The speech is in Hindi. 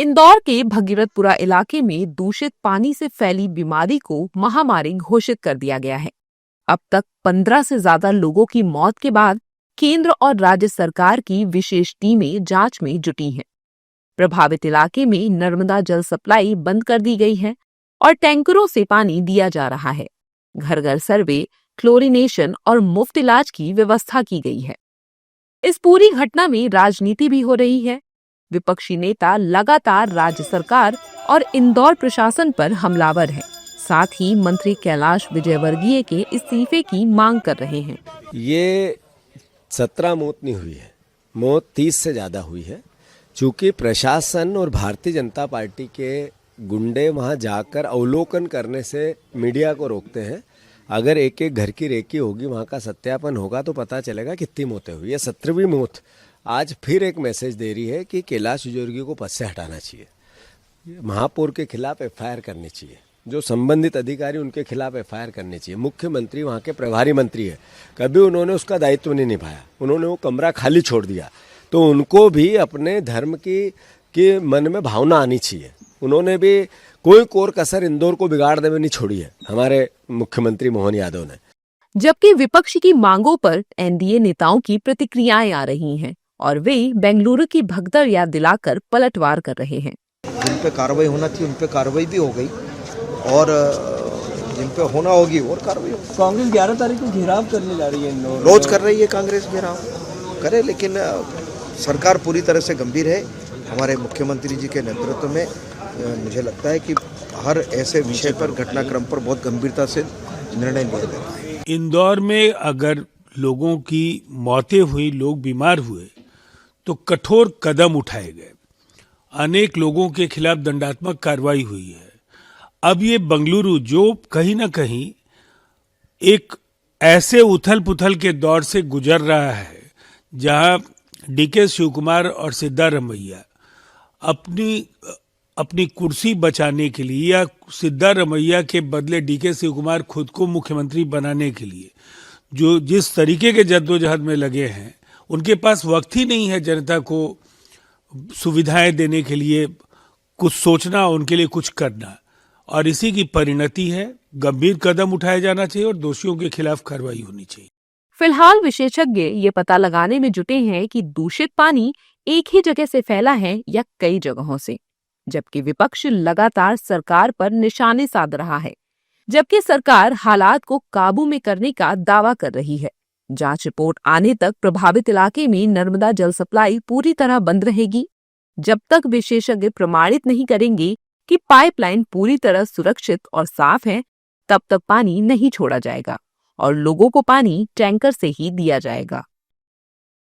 इंदौर के भगीरथपुरा इलाके में दूषित पानी से फैली बीमारी को महामारी घोषित कर दिया गया है। अब तक 15 से ज्यादा लोगों की मौत के बाद केंद्र और राज्य सरकार की विशेष टीमें जांच में जुटी हैं। प्रभावित इलाके में नर्मदा जल सप्लाई बंद कर दी गई है और टैंकरों से पानी दिया जा रहा है। घर घर सर्वे, क्लोरीनेशन और मुफ्त इलाज की व्यवस्था की गई है। इस पूरी घटना में राजनीति भी हो रही है। विपक्षी नेता लगातार राज्य सरकार और इंदौर प्रशासन पर हमलावर हैं। साथ ही मंत्री कैलाश विजयवर्गीय के इस्तीफे की मांग कर रहे हैं। ये 17 मौत नहीं हुई है, मौत 30 से ज्यादा हुई है। चूंकि प्रशासन और भारतीय जनता पार्टी के गुंडे वहां जाकर अवलोकन करने से मीडिया को रोकते हैं। अगर एक एक घर की रेकी होगी, वहां का सत्यापन होगा तो पता चलेगा कितनी मौतें हुई है। 17वीं मौत आज फिर एक मैसेज दे रही है कि कैलाश विजयवर्गीय को पद से हटाना चाहिए, महापौर के खिलाफ एफआईआर करनी चाहिए, जो संबंधित अधिकारी उनके खिलाफ एफआईआर करनी चाहिए। मुख्यमंत्री वहां के प्रभारी मंत्री है, कभी उन्होंने उसका दायित्व नहीं निभाया, उन्होंने वो कमरा खाली छोड़ दिया। तो उनको भी अपने धर्म की मन में भावना आनी चाहिए। उन्होंने भी कोई कोर कसर इंदौर को बिगाड़ने में नहीं छोड़ी है हमारे मुख्यमंत्री मोहन यादव ने। जबकि विपक्ष की मांगों पर एनडीए नेताओं की प्रतिक्रियाएं आ रही हैं और वे बेंगलुरु की भगदड़ याद दिलाकर पलटवार कर रहे हैं। जिन पे कार्रवाई होना थी उन पे कार्रवाई भी हो गई और जिन पे होना होगी और कार्रवाई होगी। कांग्रेस 11 तारीख को घेराव करने जा रही है। रोज कर रही है कांग्रेस घेराव, करे, लेकिन सरकार पूरी तरह से गंभीर है। हमारे मुख्यमंत्री जी के नेतृत्व में मुझे लगता है कि हर ऐसे विषय पर, घटनाक्रम पर बहुत गंभीरता से निर्णय लिया जाता है। इंदौर में अगर लोगों की मौतें हुई, लोग बीमार हुए, तो कठोर कदम उठाए गए। अनेक लोगों के खिलाफ दंडात्मक कार्रवाई हुई है। अब ये बेंगलुरु जो कहीं ना कहीं एक ऐसे उथल पुथल के दौर से गुजर रहा है, जहां डीके शिवकुमार और सिद्धारमैया अपनी कुर्सी बचाने के लिए या सिद्धारमैया के बदले डीके शिवकुमार खुद को मुख्यमंत्री बनाने के लिए जो जिस तरीके के जद्दोजहद में लगे हैं, उनके पास वक्त ही नहीं है जनता को सुविधाएं देने के लिए, कुछ सोचना, उनके लिए कुछ करना। और इसी की परिणति है। गंभीर कदम उठाया जाना चाहिए और दोषियों के खिलाफ कार्रवाई होनी चाहिए। फिलहाल विशेषज्ञ ये पता लगाने में जुटे हैं कि दूषित पानी एक ही जगह से फैला है या कई जगहों से, जबकि विपक्ष लगातार सरकार पर निशाने साध रहा है। जबकि सरकार हालात को काबू में करने का दावा कर रही है। जांच रिपोर्ट आने तक प्रभावित इलाके में नर्मदा जल सप्लाई पूरी तरह बंद रहेगी। जब तक विशेषज्ञ प्रमाणित नहीं करेंगे कि पाइपलाइन पूरी तरह सुरक्षित और साफ है, तब तक पानी नहीं छोड़ा जाएगा और लोगों को पानी टैंकर से ही दिया जाएगा।